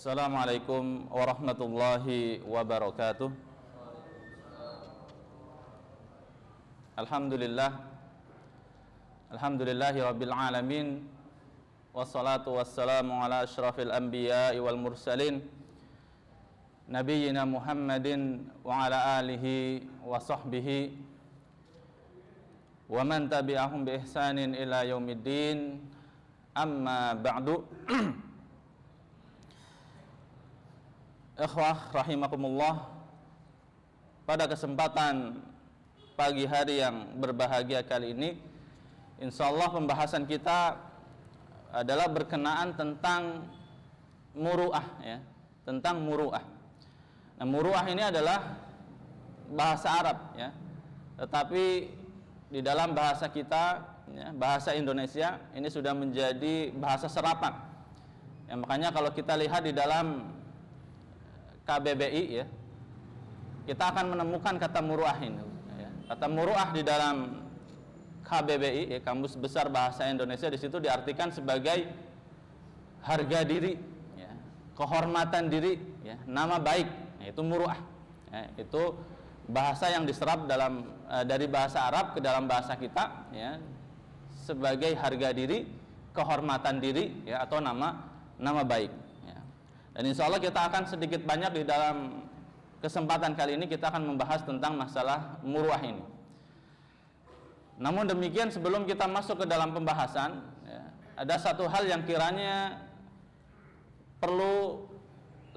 Assalamualaikum warahmatullahi wabarakatuh. Alhamdulillahi rabbil alamin. Wassalatu wassalamu ala asyrafil anbiya'i wal mursalin, nabiyyina Muhammadin wa ala alihi wa sahbihi wa man tabi'ahum bi ihsanin ila yaumiddin. Amma ba'du. Ikhwah rahimakumullah, pada kesempatan pagi hari yang berbahagia kali ini, insyaallah pembahasan kita adalah berkenaan tentang muru'ah, ya, tentang muru'ah. Nah, muru'ah ini adalah bahasa Arab, ya, tetapi di dalam bahasa kita, ya, bahasa Indonesia ini sudah menjadi bahasa serapan. Ya, makanya kalau kita lihat di dalam KBBI, ya, kita akan menemukan kata muru'ah ini, ya. Kata muru'ah di dalam KBBI, ya, Kamus Besar Bahasa Indonesia, di situ diartikan sebagai harga diri, ya, kehormatan diri, ya, nama baik, ya, itu muru'ah, ya, itu bahasa yang diserap dari bahasa Arab ke dalam bahasa kita, ya, sebagai harga diri, kehormatan diri, ya, atau nama baik. Dan insya Allah kita akan sedikit banyak di dalam kesempatan kali ini kita akan membahas tentang masalah muru'ah ini. Namun demikian, sebelum kita masuk ke dalam pembahasan, ya, ada satu hal yang kiranya perlu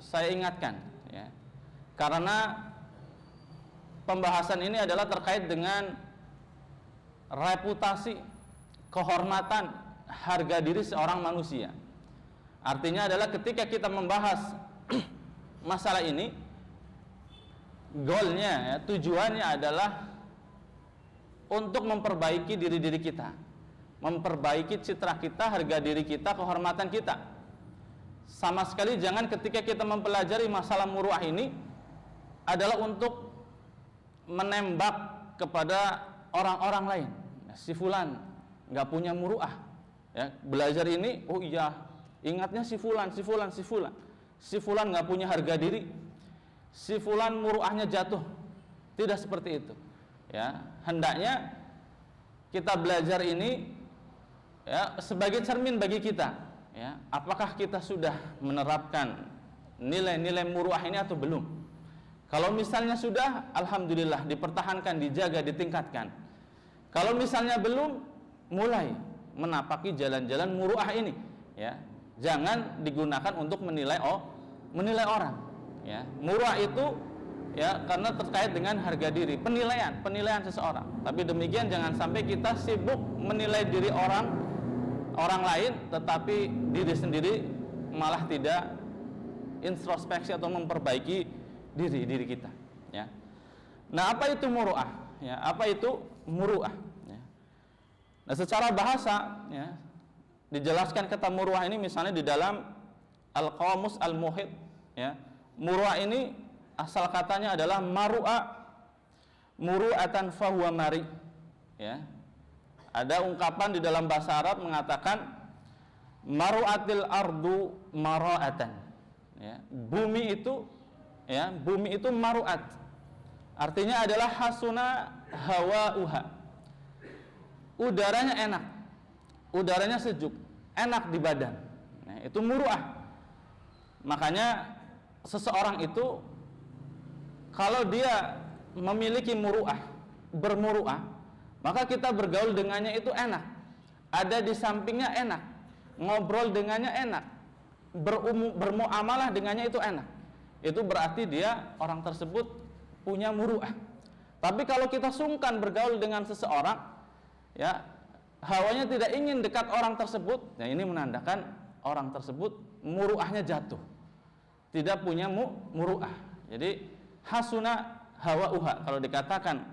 saya ingatkan, ya, karena pembahasan ini adalah terkait dengan reputasi, kehormatan, harga diri seorang manusia. Artinya adalah ketika kita membahas masalah ini, goalnya, ya, tujuannya adalah untuk memperbaiki diri kita, memperbaiki citra kita, harga diri kita, kehormatan kita. Sama sekali jangan ketika kita mempelajari masalah muru'ah ini adalah untuk menembak kepada orang-orang lain. Si fulan nggak punya muru'ah, ya, belajar ini, oh iya, ingatnya si fulan nggak punya harga diri, si fulan muru'ahnya jatuh. Tidak seperti itu, ya. Hendaknya kita belajar ini, ya, sebagai cermin bagi kita, ya, apakah kita sudah menerapkan nilai-nilai muru'ah ini atau belum. Kalau misalnya sudah, alhamdulillah, dipertahankan, dijaga, ditingkatkan. Kalau misalnya belum, mulai menapaki jalan-jalan muru'ah ini, ya. Jangan digunakan untuk menilai orang, ya. Muru'ah itu, ya, karena terkait dengan harga diri, penilaian seseorang. Tapi demikian jangan sampai kita sibuk menilai diri orang lain, tetapi diri sendiri malah tidak introspeksi atau memperbaiki diri kita, ya. Nah, apa itu muru'ah? Ya, apa itu muru'ah? Ya. Nah, secara bahasa, ya, dijelaskan kata muru'ah ini misalnya di dalam Al-Qamus Al-Muhit, ya. Muru'ah ini asal katanya adalah maru'a muru'atan fahuwa mari, ya. Ada ungkapan di dalam bahasa Arab mengatakan maru'atil ardu mara'atan, ya. Bumi itu maru'at. Artinya adalah hasuna hawa'uha. Udaranya enak, udaranya sejuk, enak di badan. Nah, itu muru'ah. Makanya seseorang itu kalau dia memiliki muru'ah, bermuru'ah, maka kita bergaul dengannya itu enak, ada di sampingnya enak, ngobrol dengannya enak, bermuamalah dengannya itu enak. Itu berarti dia, orang tersebut, punya muru'ah. Tapi kalau kita sungkan bergaul dengan seseorang, ya, hawanya tidak ingin dekat orang tersebut, nah ini menandakan orang tersebut muru'ahnya jatuh, tidak punya muru'ah. Jadi hasuna hawa'uha, kalau dikatakan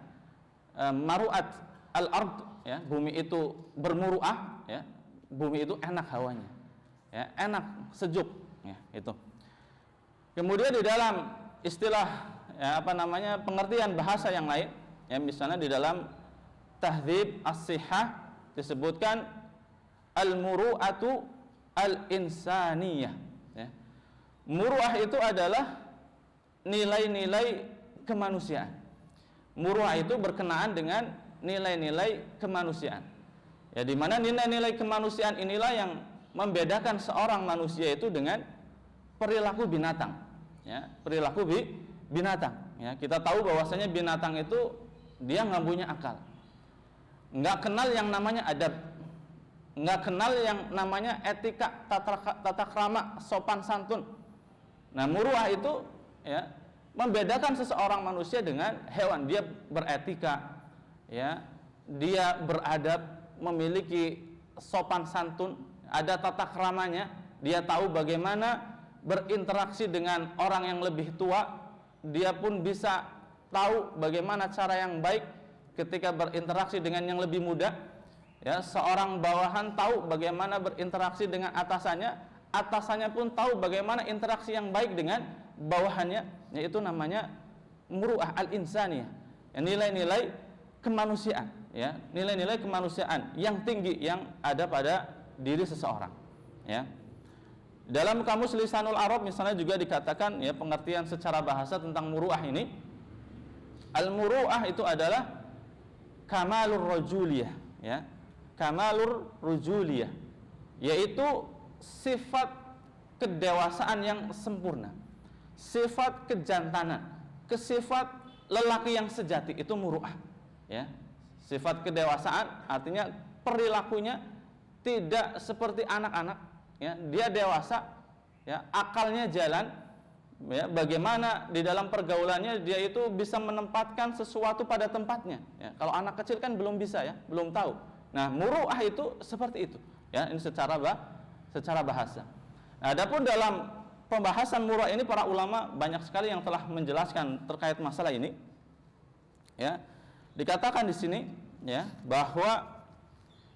maru'at al-ard, ya, bumi itu bermuru'ah, ya, bumi itu enak hawanya, ya, enak, sejuk, ya, itu. Kemudian di dalam istilah, ya, pengertian bahasa yang lain, ya, misalnya di dalam Tahdzib As-Sihah disebutkan al-muru'atu al-insaniyah, ya. Muru'ah itu adalah nilai-nilai kemanusiaan. Muru'ah itu berkenaan dengan nilai-nilai kemanusiaan. Ya, di mana nilai-nilai kemanusiaan inilah yang membedakan seorang manusia itu dengan perilaku binatang. Ya, perilaku binatang. Ya, kita tahu bahwasanya binatang itu dia nggak punya akal, nggak kenal yang namanya adab, nggak kenal yang namanya etika, tata krama, sopan santun. Nah, muru'ah itu ya membedakan seseorang manusia dengan hewan. Dia beretika, ya, dia beradab, memiliki sopan santun, ada tata kramanya, dia tahu bagaimana berinteraksi dengan orang yang lebih tua, dia pun bisa tahu bagaimana cara yang baik ketika berinteraksi dengan yang lebih muda. Ya, seorang bawahan tahu bagaimana berinteraksi dengan atasannya, atasannya pun tahu bagaimana interaksi yang baik dengan bawahannya. Yaitu namanya muru'ah al-insaniyah, ya, nilai-nilai kemanusiaan, ya, nilai-nilai kemanusiaan yang tinggi yang ada pada diri seseorang. Ya. Dalam kamus Lisanul Arab misalnya juga dikatakan, ya, pengertian secara bahasa tentang muru'ah ini, al-muru'ah itu adalah kamalur rajuliyah, ya, kamalur rujuliyah, yaitu sifat kedewasaan yang sempurna, sifat kejantanan, sifat lelaki yang sejati, itu muru'ah. Ya, sifat kedewasaan artinya perilakunya tidak seperti anak-anak. Ya, dia dewasa, ya, akalnya jalan, ya, bagaimana di dalam pergaulannya dia itu bisa menempatkan sesuatu pada tempatnya. Ya, kalau anak kecil kan belum bisa, ya, belum tahu. Nah, muru'ah itu seperti itu. Ya, ini secara bahasa. Nah, adapun dalam pembahasan muru'ah ini para ulama banyak sekali yang telah menjelaskan terkait masalah ini. Ya, dikatakan di sini, ya, bahwa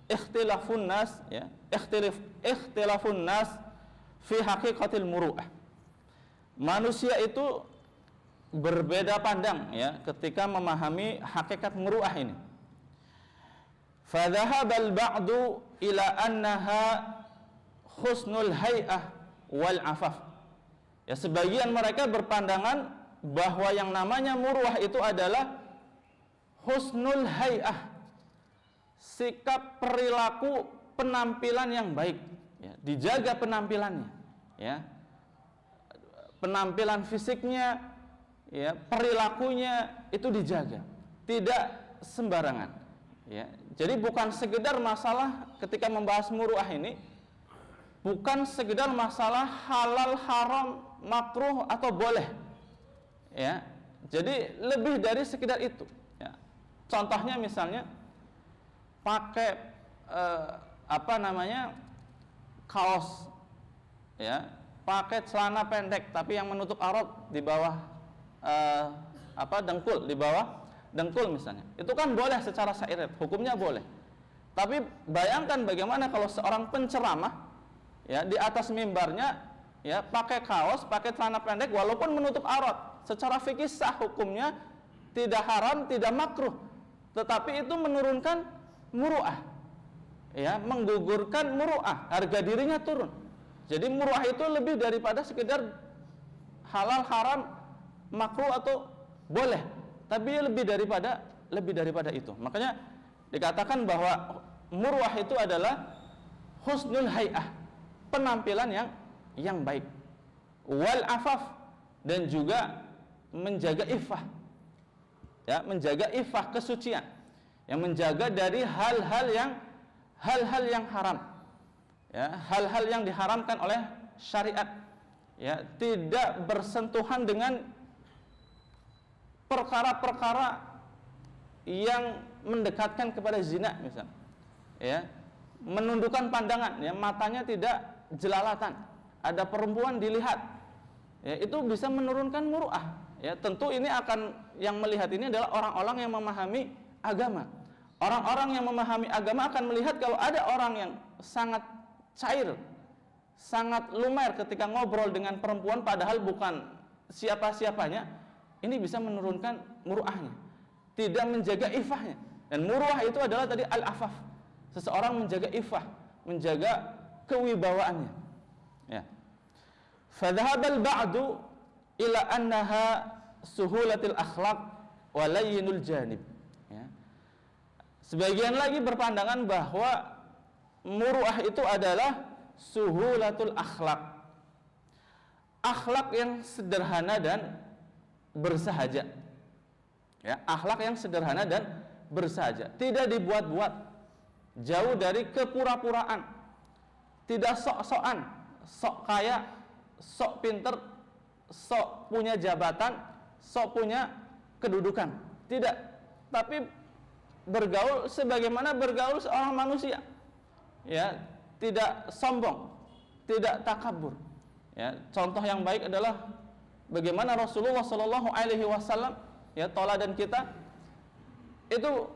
ikhtilafun nas, ya, ikhtilafun nas fi haqiqatil muru'ah. Manusia itu berbeda pandang, ya, ketika memahami hakikat muru'ah ini. Fa dhahabal ba'du ila annaha husnul hay'ah wal afaf. Ya, sebagian mereka berpandangan bahwa yang namanya muru'ah itu adalah husnul hay'ah, sikap perilaku penampilan yang baik, ya, dijaga penampilannya, ya, penampilan fisiknya, ya, perilakunya itu dijaga, tidak sembarangan. Ya, jadi bukan sekedar masalah ketika membahas muru'ah ini, bukan sekedar masalah halal, haram, makruh atau boleh. Ya, jadi lebih dari sekedar itu. Ya. Contohnya misalnya pakai kaos, ya, pakai celana pendek tapi yang menutup aurat di bawah dengkul, di bawah dengkul misalnya. Itu kan boleh secara syariat, hukumnya boleh. Tapi bayangkan bagaimana kalau seorang penceramah, ya, di atas mimbarnya, ya, pakai kaos, pakai celana pendek walaupun menutup aurat. Secara fikih sah hukumnya, tidak haram, tidak makruh. Tetapi itu menurunkan muru'ah, ya, menggugurkan muru'ah, harga dirinya turun. Jadi muru'ah itu lebih daripada sekedar halal, haram, makruh atau boleh, tapi lebih daripada itu. Makanya dikatakan bahwa muru'ah itu adalah husnul hay'ah, penampilan yang baik, wal afaf, dan juga menjaga iffah, ya, menjaga iffah, kesucian, yang menjaga dari hal-hal yang haram, ya, hal-hal yang diharamkan oleh syariat, ya, tidak bersentuhan dengan perkara-perkara yang mendekatkan kepada zina misalnya, ya, menundukkan pandangan, ya, matanya tidak jelalatan, ada perempuan dilihat, ya, itu bisa menurunkan muru'ah. Ya, tentu ini akan, yang melihat ini adalah orang-orang yang memahami agama. Orang-orang yang memahami agama akan melihat kalau ada orang yang sangat cair, sangat lumer ketika ngobrol dengan perempuan padahal bukan siapa-siapanya, ini bisa menurunkan muru'ahnya, tidak menjaga iffahnya. Dan muru'ah itu adalah tadi al-afaf, seseorang menjaga iffah, menjaga kewibawaannya. Ya. Fadhahaba al-ba'du ila annaha suhulatil akhlaq wa layyinul janib. Ya. Sebagian lagi berpandangan bahwa muru'ah itu adalah suhulatul akhlaq. Akhlak yang sederhana dan bersahaja. Ya, akhlak yang sederhana dan bersahaja, tidak dibuat-buat, jauh dari kepura-puraan, tidak sok-sokan, sok kaya, sok pinter, sok punya jabatan, sok punya kedudukan. Tidak, tapi bergaul sebagaimana bergaul seorang manusia. Ya, tidak sombong, tidak takabur. Ya, contoh yang baik adalah bagaimana Rasulullah Shallallahu Alaihi Wasallam, ya, teladan kita itu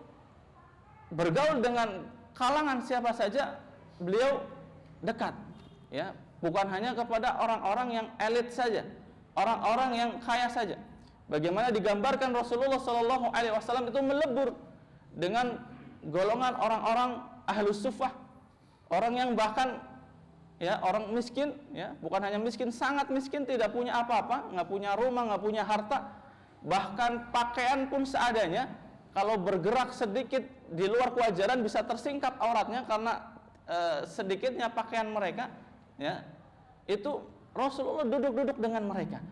bergaul dengan kalangan siapa saja beliau dekat. Ya, bukan hanya kepada orang-orang yang elit saja, orang-orang yang kaya saja. Bagaimana digambarkan Rasulullah Shallallahu Alaihi Wasallam itu melebur dengan golongan orang-orang ahlus suffah, orang yang bahkan, ya, orang miskin, ya, bukan hanya miskin, sangat miskin, tidak punya apa-apa, nggak punya rumah, nggak punya harta, bahkan pakaian pun seadanya. Kalau bergerak sedikit di luar kewajaran bisa tersingkap auratnya karena sedikitnya pakaian mereka. Ya, itu Rasulullah duduk-duduk dengan mereka.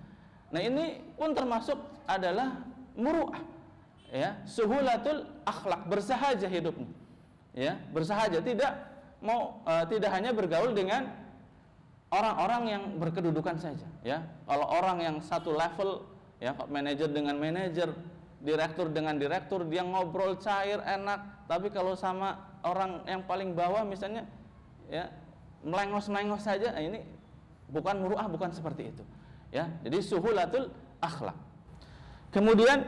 Nah, ini pun termasuk adalah muru'ah, ya, suhulatul akhlak, bersahaja hidupnya, ya, bersahaja, tidak hanya bergaul dengan orang-orang yang berkedudukan saja, ya. Kalau orang yang satu level, ya, manajer dengan manajer, direktur dengan direktur, dia ngobrol cair, enak. Tapi kalau sama orang yang paling bawah misalnya, ya, melengos-melengos saja, nah, ini bukan muru'ah, bukan seperti itu, ya. Jadi suhulatul akhlak. Kemudian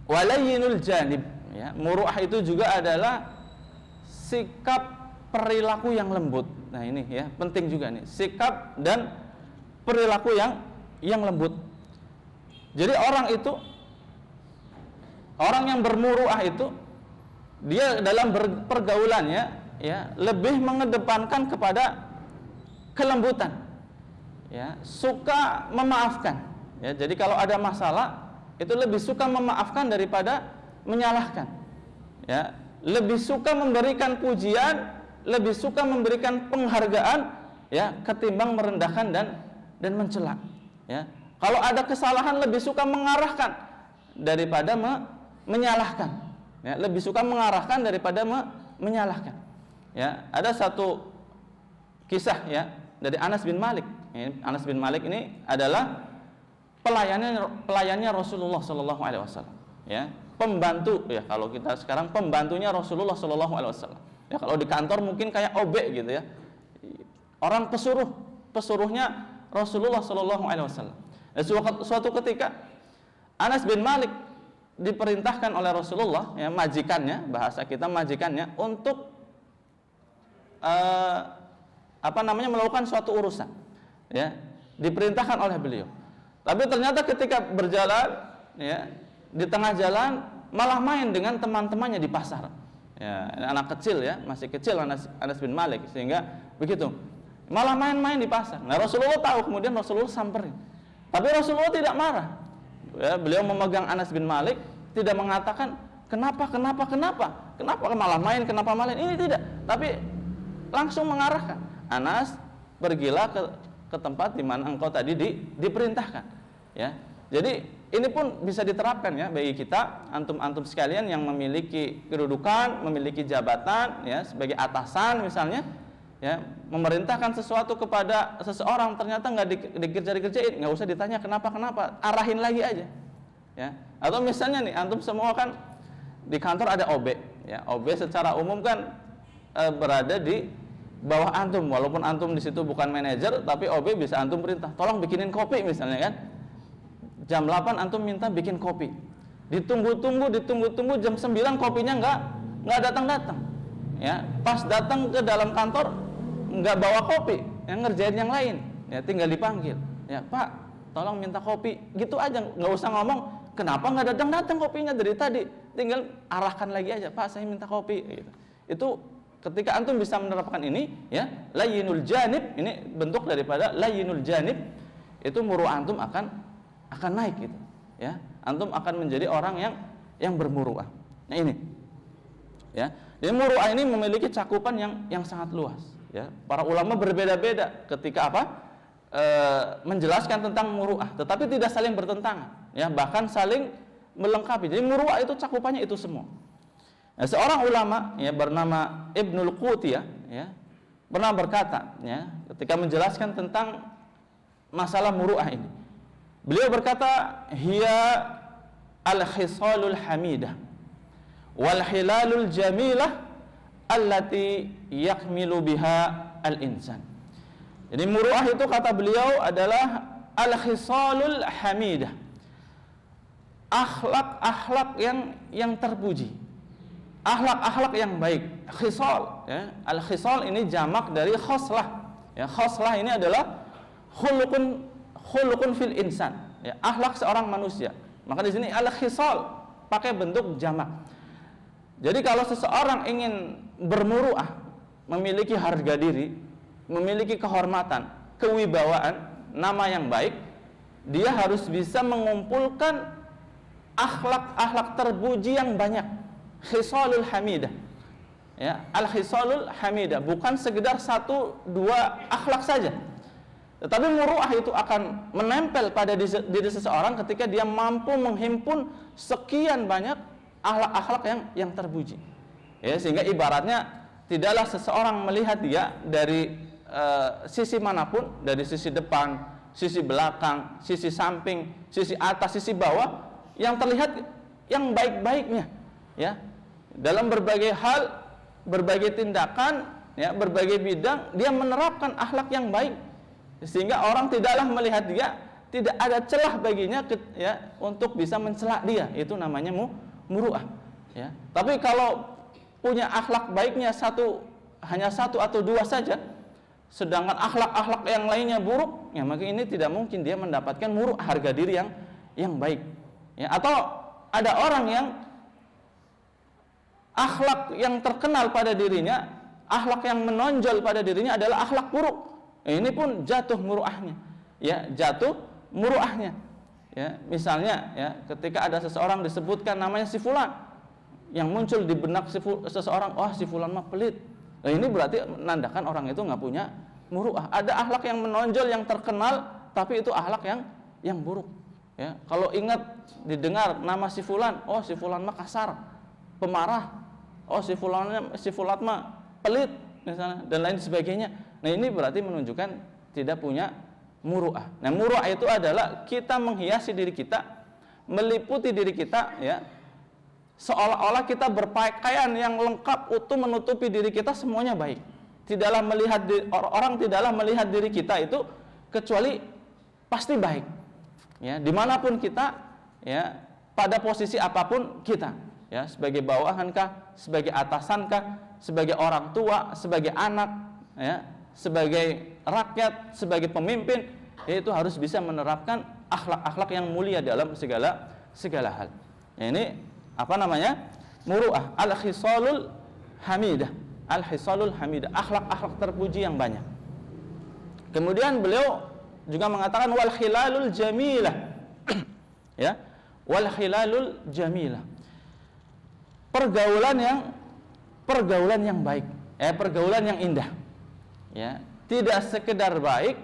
walayyinul janib, ya. Muru'ah itu juga adalah sikap perilaku yang lembut. Nah, ini, ya, penting juga nih, sikap dan perilaku yang lembut. Jadi orang yang bermuru'ah itu dia dalam pergaulannya, ya, lebih mengedepankan kepada kelembutan, ya, suka memaafkan, ya. Jadi kalau ada masalah itu lebih suka memaafkan daripada menyalahkan, ya. Lebih suka memberikan pujian, lebih suka memberikan penghargaan, ya, ketimbang merendahkan dan mencela, ya. Kalau ada kesalahan lebih suka mengarahkan daripada menyalahkan, ya. Lebih suka mengarahkan daripada menyalahkan, ya. Ada satu kisah, ya, dari Anas bin Malik. Anas bin Malik ini adalah pelayannya Rasulullah Shallallahu Alaihi Wasallam, ya, pembantu, ya, kalau kita sekarang pembantunya Rasulullah Shallallahu Alaihi Wasallam. Ya, kalau di kantor mungkin kayak OB gitu, ya, orang pesuruhnya Rasulullah Shallallahu Alaihi Wasallam. Suatu ketika Anas bin Malik diperintahkan oleh Rasulullah, ya, majikannya, bahasa kita majikannya, untuk melakukan suatu urusan, ya, diperintahkan oleh beliau. Tapi ternyata ketika berjalan, ya, di tengah jalan malah main dengan teman-temannya di pasar, ya, anak kecil, ya, masih kecil Anas bin Malik, sehingga begitu malah main-main di pasar. Nah, Rasulullah tahu, kemudian Rasulullah samperin, tapi Rasulullah tidak marah, ya. Beliau memegang Anas bin Malik, tidak mengatakan kenapa malah main, kenapa malah ini, tidak, tapi langsung mengarahkan, Anas, pergilah ke tempat di mana engkau tadi diperintahkan, ya. Jadi ini pun bisa diterapkan, ya, bagi kita, antum sekalian yang memiliki kedudukan, memiliki jabatan, ya, sebagai atasan misalnya, ya, memerintahkan sesuatu kepada seseorang, ternyata nggak dikerjain, nggak usah ditanya kenapa, arahin lagi aja, ya. Atau misalnya nih, antum semua kan di kantor ada OB, ya, OB secara umum kan berada di bawah antum, walaupun antum di situ bukan manajer, tapi OB bisa antum perintah, tolong bikinin kopi misalnya, kan. Jam 8 antum minta bikin kopi, ditunggu jam 9 kopinya nggak datang, ya. Pas datang ke dalam kantor nggak bawa kopi, yang ngerjain yang lain, ya, tinggal dipanggil, ya, Pak, tolong minta kopi, gitu aja, nggak usah ngomong kenapa nggak datang kopinya dari tadi, tinggal arahkan lagi aja, Pak, saya minta kopi, gitu. Itu Ketika antum bisa menerapkan ini, ya, layyinul janib, ini bentuk daripada layyinul janib, itu muru'ah antum akan naik gitu, ya. Antum akan menjadi orang yang bermuru'ah. Nah ini, ya. Jadi muru'ah ini memiliki cakupan yang sangat luas, ya. Para ulama berbeda-beda ketika menjelaskan tentang muru'ah, tetapi tidak saling bertentangan, ya, bahkan saling melengkapi. Jadi muru'ah itu cakupannya itu semua. Nah, seorang ulama, ya, bernama Ibnul Qutiyah, ya, pernah berkata, ya, ketika menjelaskan tentang masalah muru'ah ini, beliau berkata, hiya al-khisalul hamidah wal hilalul jamilah allati yakmilu biha al-insan. Jadi muru'ah itu kata beliau adalah al-khisalul hamidah, akhlak-akhlak yang terpuji, akhlak-akhlak yang baik. Khisal, ya. Al-khisal ini jamak dari khoslah, ya. Khoslah ini adalah khuluqun fil insan, ya, akhlak seorang manusia. Maka di sini al-khisal pakai bentuk jamak. Jadi kalau seseorang ingin bermuru'ah, memiliki harga diri, memiliki kehormatan, kewibawaan, nama yang baik, dia harus bisa mengumpulkan akhlak-akhlak terpuji yang banyak. Khisalul hamidah, ya, al-khisalul hamidah, bukan sekedar 1-2 akhlak saja, tetapi muru'ah itu akan menempel pada diri seseorang ketika dia mampu menghimpun sekian banyak akhlak-akhlak yang terpuji, ya, sehingga ibaratnya tidaklah seseorang melihat dia dari sisi manapun, dari sisi depan, sisi belakang, sisi samping, sisi atas, sisi bawah, yang terlihat yang baik-baiknya, ya, dalam berbagai hal, berbagai tindakan, ya, berbagai bidang dia menerapkan akhlak yang baik, sehingga orang tidaklah melihat dia, tidak ada celah baginya, ya, untuk bisa mencela dia. Itu namanya muru'ah, ya. Tapi kalau punya akhlak baiknya hanya satu atau 2 saja, sedangkan akhlak-akhlak yang lainnya buruk, ya, maka ini tidak mungkin dia mendapatkan muru'ah, harga diri yang baik, ya. Atau ada orang yang akhlak yang terkenal pada dirinya, akhlak yang menonjol pada dirinya adalah akhlak buruk. Ini pun jatuh muru'ahnya, ya, jatuh muru'ahnya, ya. Misalnya, ya, ketika ada seseorang disebutkan namanya si fulan, yang muncul di benak seseorang, oh si fulan mah pelit. Nah, ini berarti menandakan orang itu nggak punya muru'ah. Ada akhlak yang menonjol, yang terkenal, tapi itu akhlak yang buruk, ya. Kalau ingat didengar nama si fulan, oh si fulan mah kasar, pemarah, oh si fulan mah pelit misalnya, dan lain sebagainya. Nah, ini berarti menunjukkan tidak punya muru'ah. Nah, muru'ah itu adalah kita menghiasi diri kita, meliputi diri kita, ya, seolah-olah kita berpakaian yang lengkap, utuh, menutupi diri kita, semuanya baik. Tidaklah melihat orang tidaklah melihat diri kita itu kecuali pasti baik, ya, dimanapun kita, ya, pada posisi apapun kita, ya, sebagai bawahankah, sebagai atasankah, sebagai orang tua, sebagai anak, ya, sebagai rakyat, sebagai pemimpin, yaitu harus bisa menerapkan akhlak-akhlak yang mulia dalam segala hal. Ya, ini apa namanya? Muru'ah, al-khisalul hamidah, al-khisalul hamidah, akhlak-akhlak terpuji yang banyak. Kemudian beliau juga mengatakan wal khilalul jamilah, ya, wal khilalul jamilah, pergaulan yang baik, pergaulan yang indah, ya, tidak sekedar baik,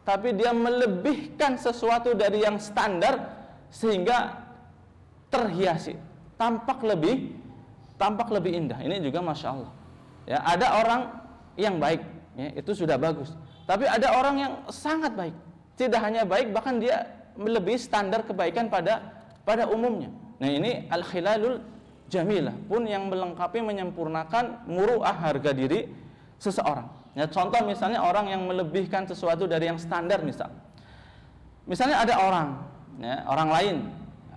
tapi dia melebihkan sesuatu dari yang standar sehingga terhiasi, tampak lebih indah. Ini juga masya Allah, ya, ada orang yang baik, ya, itu sudah bagus, tapi ada orang yang sangat baik, tidak hanya baik, bahkan dia melebihi standar kebaikan pada umumnya. Nah, ini al-khilalul jamilah pun yang melengkapi, menyempurnakan muru'ah, harga diri seseorang. Ya, contoh misalnya orang yang melebihkan sesuatu dari yang standar, misalnya ada orang, ya, orang lain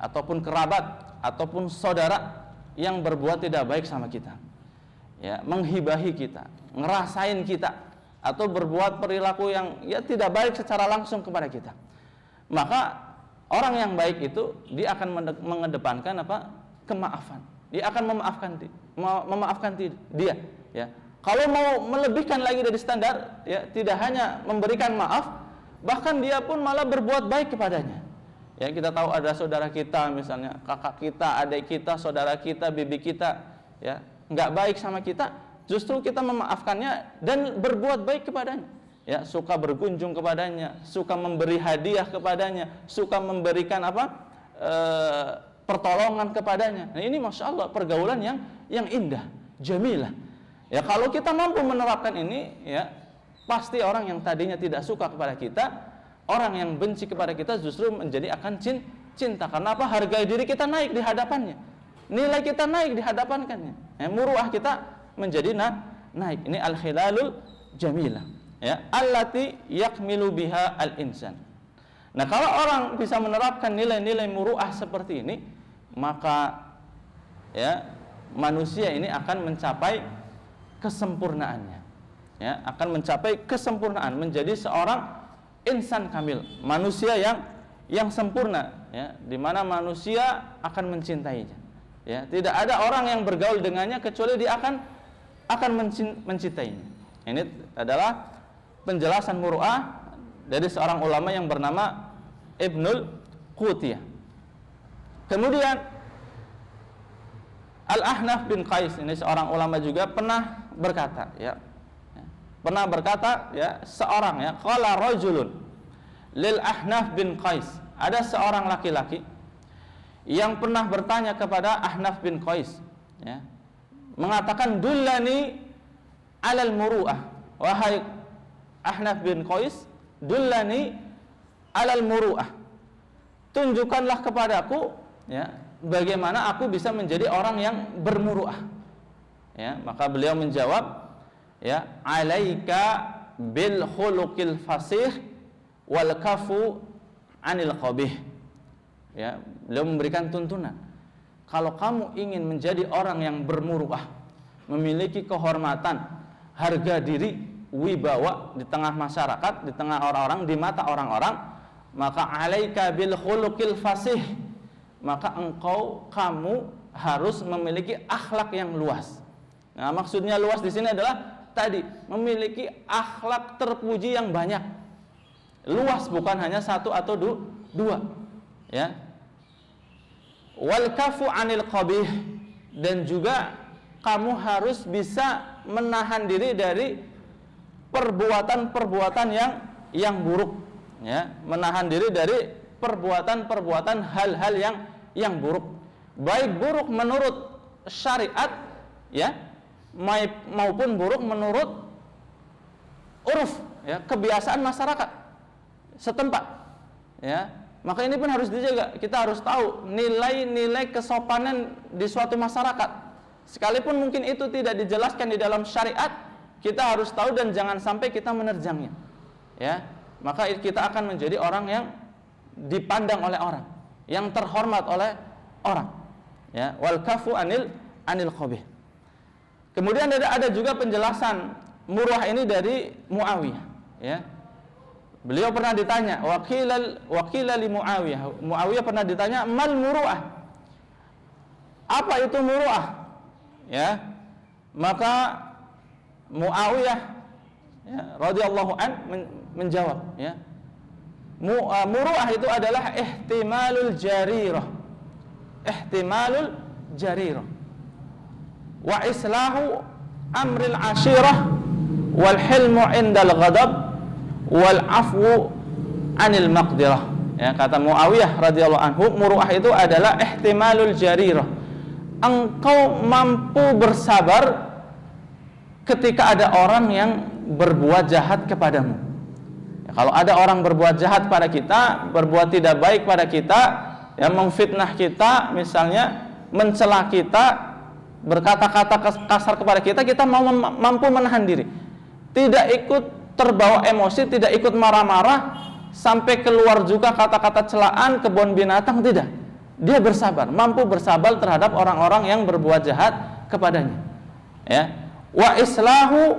ataupun kerabat ataupun saudara yang berbuat tidak baik sama kita, ya, menghibahi kita, ngerasain kita, atau berbuat perilaku yang, ya, tidak baik secara langsung kepada kita. Maka orang yang baik itu dia akan mengedepankan apa? Kemaafan. Dia akan memaafkan dia, ya. Kalau mau melebihkan lagi dari standar, ya, tidak hanya memberikan maaf, bahkan dia pun malah berbuat baik kepadanya. Ya, kita tahu ada saudara kita misalnya, kakak kita, adik kita, saudara kita, bibi kita, ya, nggak baik sama kita, justru kita memaafkannya dan berbuat baik kepadanya. Ya, suka berkunjung kepadanya, suka memberi hadiah kepadanya, suka memberikan pertolongan kepadanya. Nah, ini masya Allah pergaulan yang indah, jamilah. Ya, kalau kita mampu menerapkan ini, ya, pasti orang yang tadinya tidak suka kepada kita, orang yang benci kepada kita justru menjadi akan cinta. Karena apa? Harga diri kita naik di hadapannya, nilai kita naik di hadapannya, ya, muruah kita menjadi naik. Ini al-khilalul jamilah, ya, allati yakmilu biha al-insan. Nah, kalau orang bisa menerapkan nilai-nilai muruah seperti ini, maka, ya, manusia ini akan mencapai kesempurnaannya, ya, akan mencapai kesempurnaan, menjadi seorang insan kamil, manusia yang sempurna, ya, di mana manusia akan mencintainya. Ya, tidak ada orang yang bergaul dengannya kecuali dia akan mencintainya. Ini adalah penjelasan muru'ah dari seorang ulama yang bernama Ibnul Qutiyah. Kemudian Al-Ahnaf bin Qais, ini seorang ulama juga, pernah berkata, ya, seorang, ya, qala rajulun lil Ahnaf bin Qais, ada seorang laki-laki yang pernah bertanya kepada Ahnaf bin Qais, ya, mengatakan, dullani alal muru'ah, wahai Ahnaf bin Qais, dullani alal muru'ah, tunjukkanlah kepadaku, ya, bagaimana aku bisa menjadi orang yang bermuru'ah. Ya, maka beliau menjawab, ya, alaika bil khuluqil fasih wal kafu anil qabih. Ya, beliau memberikan tuntunan, kalau kamu ingin menjadi orang yang bermuruah, memiliki kehormatan, harga diri, wibawa di tengah masyarakat, di tengah orang-orang, di mata orang-orang, maka alaika bil khuluqil fasih, maka kamu harus memiliki akhlak yang luas. Nah, maksudnya luas di sini adalah tadi memiliki akhlak terpuji yang banyak. Luas bukan hanya satu atau dua. Ya. Wal kafu anil qabih, dan juga kamu harus bisa menahan diri dari perbuatan-perbuatan yang buruk. Ya, menahan diri dari perbuatan-perbuatan hal-hal yang buruk. Baik buruk menurut syariat, ya, maupun buruk menurut uruf, ya, kebiasaan masyarakat setempat, ya. Maka ini pun harus dijaga. Kita harus tahu nilai-nilai kesopanan di suatu masyarakat, sekalipun mungkin itu tidak dijelaskan di dalam syariat, kita harus tahu dan jangan sampai kita menerjangnya, ya. Maka kita akan menjadi orang yang dipandang oleh orang, yang terhormat oleh orang, ya. Wal kafu anil qabih. Kemudian ada juga penjelasan muruah ini dari Muawiyah, ya. Beliau pernah ditanya, wakila li Muawiyah. Muawiyah pernah ditanya, mal muruah? Apa itu muruah? Ya. Maka Muawiyah, ya, radhiyallahu an menjawab, ya. Muruah itu adalah ihtimalul jarirah. Ihtimalul jarirah. Wa islahu amril ashirah wal hilmu indal ghadab wal afwu anil maqdirah. Ya, kata Muawiyah radhiyallahu anhu, muruah itu adalah ihtimalul jarirah. Engkau mampu bersabar ketika ada orang yang berbuat jahat kepadamu. Ya, kalau ada orang berbuat jahat pada kita, berbuat tidak baik pada kita, ya, memfitnah kita, misalnya mencela kita, berkata-kata kasar kepada kita, kita mampu menahan diri, tidak ikut terbawa emosi, tidak ikut marah-marah sampai keluar juga kata-kata celaan, kebun binatang, tidak. Dia bersabar, mampu bersabar terhadap orang-orang yang berbuat jahat kepadanya. Ya. Wa islahu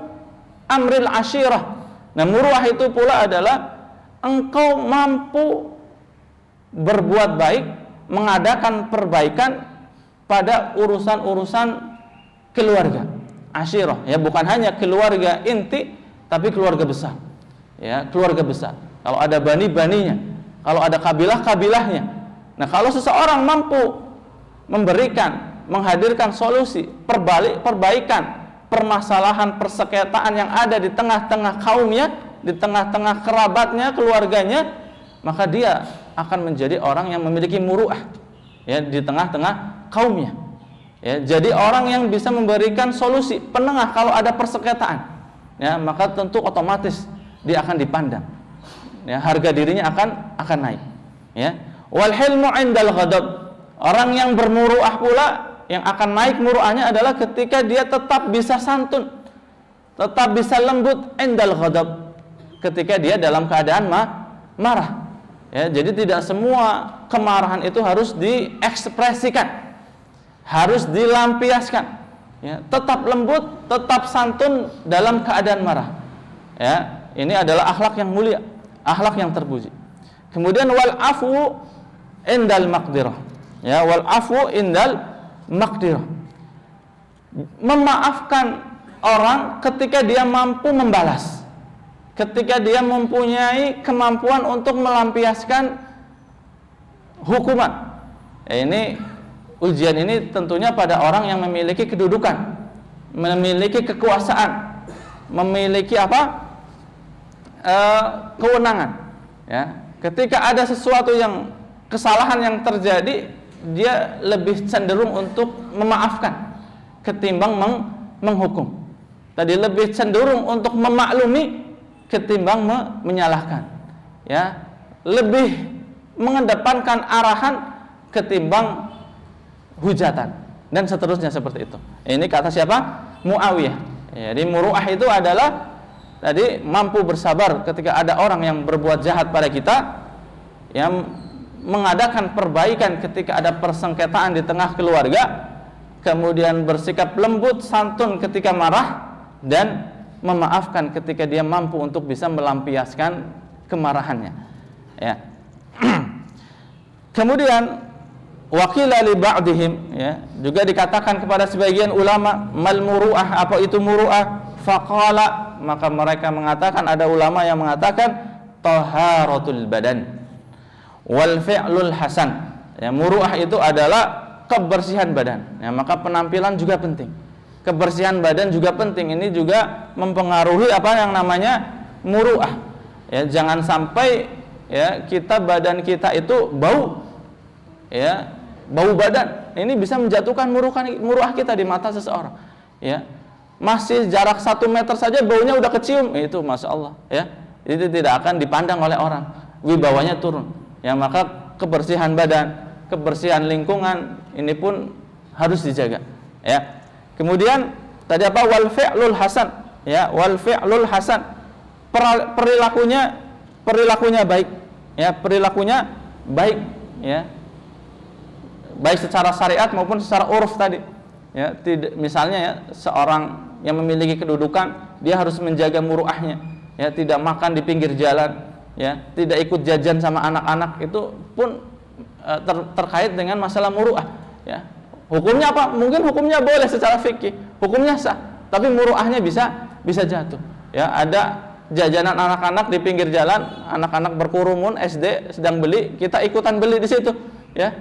amril ashirah. Nah, muruah itu pula adalah engkau mampu berbuat baik, mengadakan perbaikan pada urusan-urusan keluarga. ashirah, ya, bukan hanya keluarga inti tapi keluarga besar. Ya, keluarga besar. Kalau ada bani-baninya, kalau ada kabilah-kabilahnya. Nah, kalau seseorang mampu memberikan, menghadirkan solusi, perbaikan permasalahan persengketaan yang ada di tengah-tengah kaumnya, di tengah-tengah kerabatnya, keluarganya, maka dia akan menjadi orang yang memiliki muru'ah, ya, di tengah-tengah kaumnya. Ya, jadi orang yang bisa memberikan solusi penengah kalau ada persengketaan, ya, maka tentu otomatis dia akan dipandang, ya, harga dirinya akan naik, ya. Wal hilmu indal ghadab, orang yang bermuru'ah pula yang akan naik muru'ahnya adalah ketika dia tetap bisa santun, tetap bisa lembut indal ghadab, ketika dia dalam keadaan marah, ya. Jadi tidak semua kemarahan itu harus diekspresikan, harus dilampiaskan, ya. Tetap lembut, tetap santun dalam keadaan marah, ya. Ini adalah akhlak yang mulia, akhlak yang terpuji. Kemudian wal afu indal maqdirah, ya, wal afu indal maqdirah, memaafkan orang ketika dia mampu membalas, ketika dia mempunyai kemampuan untuk melampiaskan hukuman. Ya, ini ujian ini tentunya pada orang yang memiliki kedudukan, memiliki kekuasaan, memiliki kewenangan, ya. Ketika ada sesuatu yang kesalahan yang terjadi, dia lebih cenderung untuk memaafkan ketimbang menghukum. Tadi lebih cenderung untuk memaklumi ketimbang menyalahkan, ya. Lebih mengedepankan arahan ketimbang hujatan, dan seterusnya seperti itu. Ini kata siapa? Muawiyah. Jadi muru'ah itu adalah tadi mampu bersabar ketika ada orang yang berbuat jahat pada kita, yang mengadakan perbaikan ketika ada persengketaan di tengah keluarga, kemudian bersikap lembut santun ketika marah, dan memaafkan ketika dia mampu untuk bisa melampiaskan kemarahannya, ya. Kemudian wakila li ba'dihim, ya, juga dikatakan kepada sebagian ulama, mal muru'ah, apa itu muru'ah? Faqala, maka mereka mengatakan, ada ulama yang mengatakan taharatul badan wal fi'lul hasan, ya. Muru'ah itu adalah kebersihan badan, ya, maka penampilan juga penting, kebersihan badan juga penting. Ini juga mempengaruhi apa yang namanya muru'ah, ya. Jangan sampai, ya, badan kita itu bau, ya, bau badan. Ini bisa menjatuhkan muru'ah kita di mata seseorang, ya. Masih jarak 1 meter saja baunya udah kecium, itu masya Allah, ya. Itu tidak akan dipandang oleh orang, wibawanya turun, ya. Maka kebersihan badan, kebersihan lingkungan ini pun harus dijaga, ya. Kemudian tadi apa? Wal fi'lul hasan, ya, wal fi'lul hasan, perilakunya baik, ya, perilakunya baik, ya, baik secara syariat maupun secara uruf tadi, ya. Tidak, misalnya, ya, seorang yang memiliki kedudukan, dia harus menjaga muru'ahnya, ya, tidak makan di pinggir jalan, ya, tidak ikut jajan sama anak-anak, itu pun terkait dengan masalah muru'ah, ya. Hukumnya apa? Mungkin hukumnya boleh secara fikih, hukumnya sah, tapi muru'ahnya bisa jatuh, ya. Ada jajanan anak-anak di pinggir jalan, anak-anak berkerumun, SD sedang beli, kita ikutan beli di situ, ya.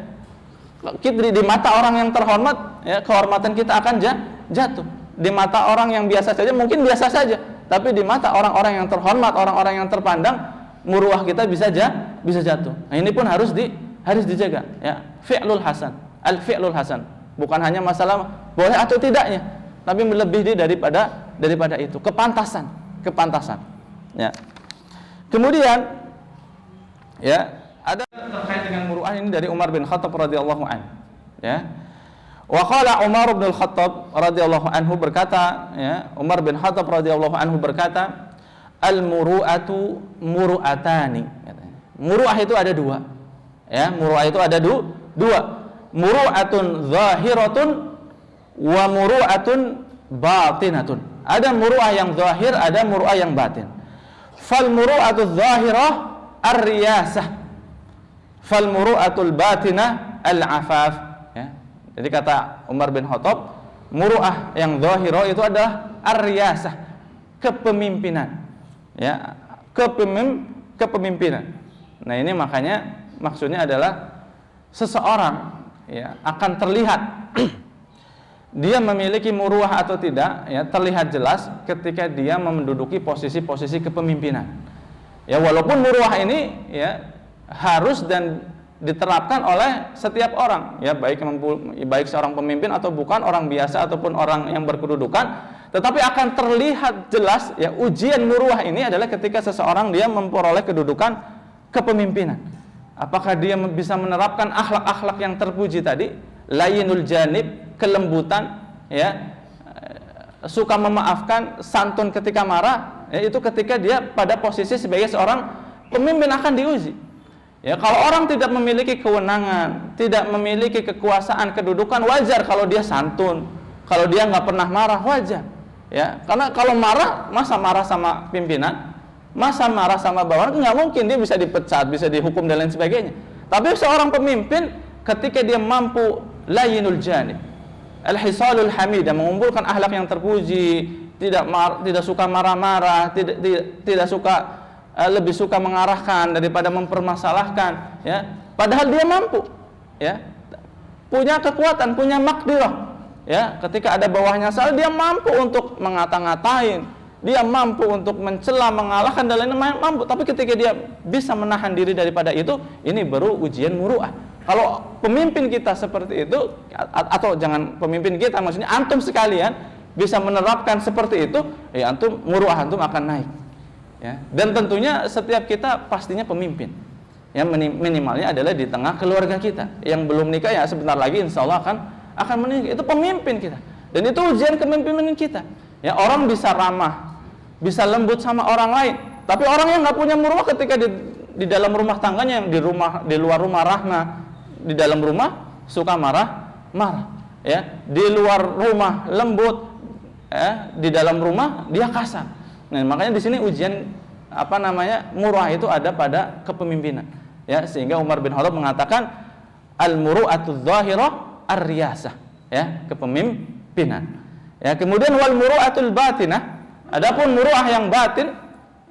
Kita di mata orang yang terhormat, ya, kehormatan kita akan jatuh. Di mata orang yang biasa saja mungkin biasa saja, tapi di mata orang-orang yang terhormat, orang-orang yang terpandang, muruah kita bisa jatuh. Nah, ini pun harus dijaga, ya. Fi'lul hasan, al-fi'lul hasan, bukan hanya masalah boleh atau tidaknya, tapi melebihi daripada itu, kepantasan, ya. Kemudian, ya, ada terkait dengan muruah ini dari Umar bin Khattab radhiyallahu anhu, ya. Wa qala Umar bin Khattab radhiyallahu anhu berkata, ya, Umar bin Khattab radhiyallahu anhu berkata, al muru'atu muru'atani, katanya. Muru'ah itu ada dua, ya, muru'ah itu ada dua. Muru'atun zahiratun wa muru'atun batinatun. Ada muru'ah yang zahir, ada muru'ah yang batin. Fal muru'atu zahirah ar-riyasah, fal muru'atul batinah al-afaf, ya. Jadi kata Umar bin Khattab, muru'ah yang zahirah itu adalah ar-riyasah, kepemimpinan. Ya, kepemimpinan. Nah, ini makanya maksudnya adalah seseorang ya akan terlihat dia memiliki muru'ah atau tidak, ya terlihat jelas ketika dia menduduki posisi-posisi kepemimpinan. Ya, walaupun muru'ah ini ya harus dan diterapkan oleh setiap orang, ya baik seorang pemimpin atau bukan, orang biasa ataupun orang yang berkedudukan, tetapi akan terlihat jelas ya ujian muru'ah ini adalah ketika seseorang dia memperoleh kedudukan kepemimpinan. Apakah dia bisa menerapkan akhlak-akhlak yang terpuji tadi, layinul janib, kelembutan, ya, suka memaafkan, santun ketika marah, ya, itu ketika dia pada posisi sebagai seorang pemimpin akan diuji. Ya, kalau orang tidak memiliki kewenangan, tidak memiliki kekuasaan, kedudukan, wajar kalau dia santun, kalau dia nggak pernah marah, wajar. Ya, karena kalau marah, masa marah sama pimpinan, masa marah sama bawahan, nggak mungkin dia bisa dipecat, bisa dihukum dan lain sebagainya. Tapi seorang pemimpin ketika dia mampu layinul janib, al-hisalul hamidah, mengumpulkan akhlak yang terpuji, tidak suka marah-marah, tidak suka lebih suka mengarahkan daripada mempermasalahkan, ya. Padahal dia mampu, ya, punya kekuatan, punya makdirah, ya. Ketika ada bawahnya salah, dia mampu untuk mengata-ngatain, dia mampu untuk mencela, mengalahkan dan lain-lain, mampu. Tapi ketika dia bisa menahan diri daripada itu, ini baru ujian muru'ah. Kalau pemimpin kita seperti itu, atau jangan pemimpin kita, maksudnya antum sekalian bisa menerapkan seperti itu, ya antum muru'ah antum akan naik. Ya, dan tentunya setiap kita pastinya pemimpin. Ya, minimalnya adalah di tengah keluarga kita yang belum nikah, ya sebentar lagi insya Allah akan menikah. Itu pemimpin kita, dan itu ujian kepemimpinan kita. Ya, orang bisa ramah, bisa lembut sama orang lain, tapi orang yang nggak punya muru'ah ketika di dalam rumah tangganya, yang di luar rumah rahmah, di dalam rumah suka marah. Ya, di luar rumah lembut, ya, di dalam rumah dia kasar. Nah, makanya di sini ujian muru'ah itu ada pada kepemimpinan. Ya, sehingga Umar bin Khattab mengatakan al-muru'atu dzahirah ar-riyasah, ya, kepemimpinan. Ya, kemudian wal muru'atul batinah, adapun muru'ah yang batin,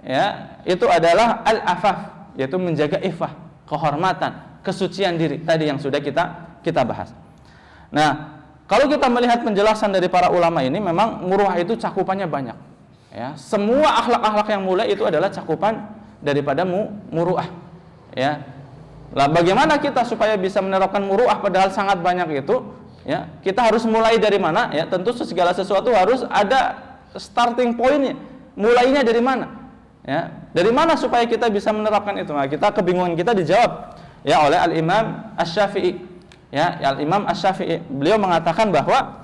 ya, itu adalah al-afaf, yaitu menjaga ifah, kehormatan, kesucian diri tadi yang sudah kita bahas. Nah, kalau kita melihat penjelasan dari para ulama ini, memang muru'ah itu cakupannya banyak. Ya, semua akhlak-akhlak yang mulia itu adalah cakupan daripada muru'ah. Ya. Lah, bagaimana kita supaya bisa menerapkan muru'ah padahal sangat banyak itu? Ya, kita harus mulai dari mana? Ya, tentu segala sesuatu harus ada starting point-nya. Mulainya dari mana? Ya, dari mana supaya kita bisa menerapkan itu? Nah, kebingungan kita dijawab ya oleh Al-Imam Asy-Syafi'i. Ya, Al-Imam Asy-Syafi'i, beliau mengatakan bahwa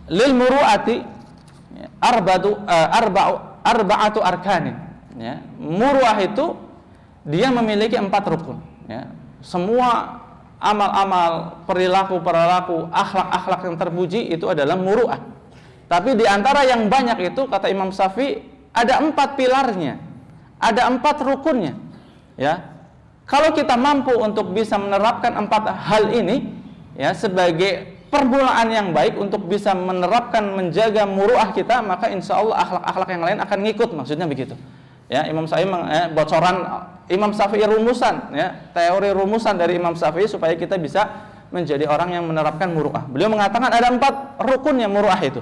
lil muru'ati arba'atu arkanin. Ya, muru'ah itu dia memiliki 4 rukun. Ya, semua amal-amal, perilaku, akhlak-akhlak yang terpuji itu adalah muru'ah. Tapi di antara yang banyak itu, kata Imam Syafi'i, ada 4 pilarnya, ada 4 rukunnya. Ya, kalau kita mampu untuk bisa menerapkan 4 hal ini, ya, sebagai permulaan yang baik untuk bisa menerapkan, menjaga muru'ah kita, maka insya Allah akhlak-akhlak yang lain akan ngikut, maksudnya begitu. Ya, Imam Syafi'i bocoran Imam Syafi'i, rumusan, ya, teori rumusan dari Imam Syafi'i supaya kita bisa menjadi orang yang menerapkan muru'ah. Beliau mengatakan ada 4 rukunnya muru'ah itu.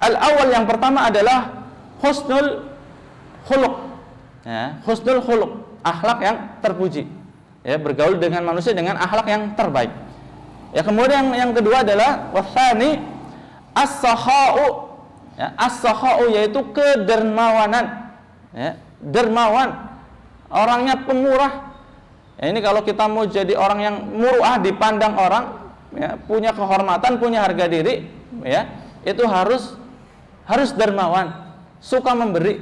Al-awwal, yang pertama adalah husnul khuluq. Ya, husnul khuluq, akhlak yang terpuji. Ya, bergaul dengan manusia dengan akhlak yang terbaik. Ya, kemudian yang kedua adalah wasani as-sakha'u. Ya, as-sakha'u yaitu kedermawanan. Ya, dermawan, orangnya pemurah. Ya, ini kalau kita mau jadi orang yang muru'ah dipandang orang, ya, punya kehormatan, punya harga diri, ya, itu harus dermawan, suka memberi.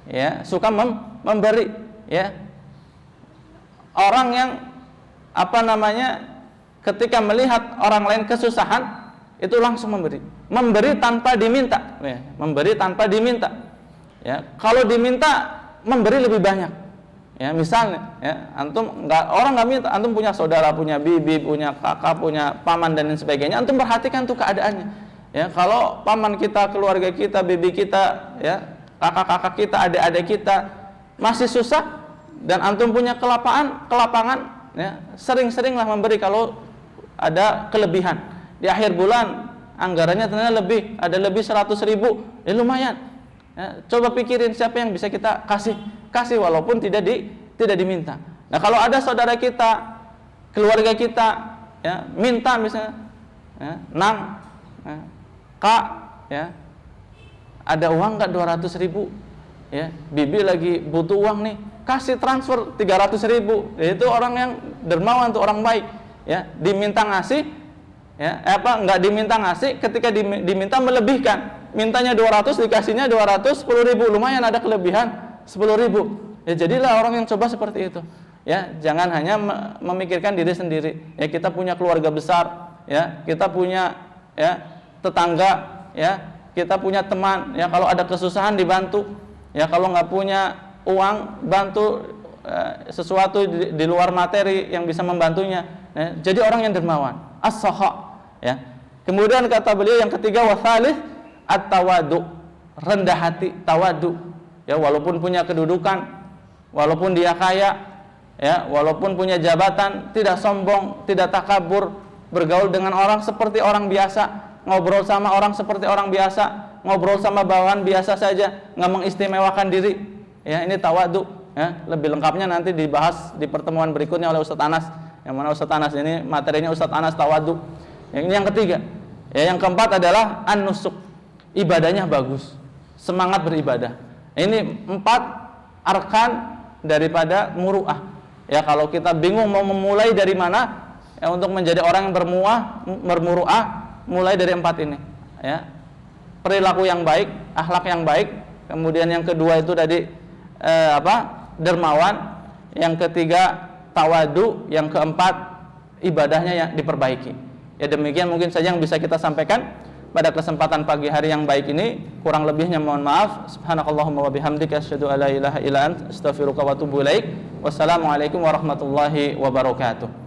Ya, suka memberi, ya. Orang yang ketika melihat orang lain kesusahan, itu langsung memberi tanpa diminta, ya, memberi tanpa diminta. Ya, kalau diminta memberi lebih banyak. Ya, misalnya, ya, orang nggak minta, antum punya saudara, punya bibi, punya kakak, punya paman dan lain sebagainya, antum perhatikan tuh keadaannya. Ya, kalau paman kita, keluarga kita, bibi kita, ya, kakak-kakak kita, adik-adik kita masih susah dan antum punya kelapangan, ya, sering-seringlah memberi kalau ada kelebihan. Di akhir bulan anggarannya ternyata ada lebih 100.000, ya lumayan. Ya, coba pikirin siapa yang bisa kita kasih walaupun tidak diminta. Nah, kalau ada saudara kita, keluarga kita, ya, minta misalnya, ya, Nang, ya, Kak, ya, ada uang nggak 200.000? Ya, bibi lagi butuh uang nih, kasih transfer 300.000. Ya, itu orang yang dermawan, tuh orang baik. Ya, diminta ngasih, ya, nggak diminta ngasih, ketika diminta melebihkan. Mintanya 200, dikasihnya 210.000, lumayan ada kelebihan 10.000. Ya, jadilah orang yang coba seperti itu. Ya, jangan hanya memikirkan diri sendiri. Ya, kita punya keluarga besar, ya, kita punya, ya, tetangga, ya, kita punya teman, ya, kalau ada kesusahan dibantu. Ya, kalau nggak punya uang, bantu sesuatu di luar materi yang bisa membantunya. Ya, jadi orang yang dermawan, as-sakha, ya. Kemudian kata beliau yang ketiga, wasalih at-tawadu, rendah hati, tawadu. Ya, walaupun punya kedudukan, walaupun dia kaya, ya, walaupun punya jabatan, tidak sombong, tidak takabur, bergaul dengan orang seperti orang biasa, ngobrol sama orang seperti orang biasa, ngobrol sama bawahan biasa saja, nggak mengistimewakan diri. Ya, ini tawadu. Ya, lebih lengkapnya nanti dibahas di pertemuan berikutnya oleh Ustadz Anas. Yang mana Ustadz Anas ini materinya Ustadz Anas tawadu. Ini yang ketiga. Ya, yang keempat adalah an-nusuk. Ibadahnya bagus, semangat beribadah. Ini 4 arkan daripada muru'ah. Ya, kalau kita bingung mau memulai dari mana, ya, untuk menjadi orang yang bermuru'ah, mulai dari 4 ini. Ya, perilaku yang baik, akhlak yang baik. Kemudian yang kedua itu tadi dermawan. Yang ketiga tawadu. Yang keempat ibadahnya yang diperbaiki. Ya, demikian mungkin saja yang bisa kita sampaikan pada kesempatan pagi hari yang baik ini. Kurang lebihnya mohon maaf. Subhanakallahumma wa bihamdika asyhadu an la ilaha illa anta astaghfiruka wa atubu ilaik. Wassalamualaikum warahmatullahi wabarakatuh.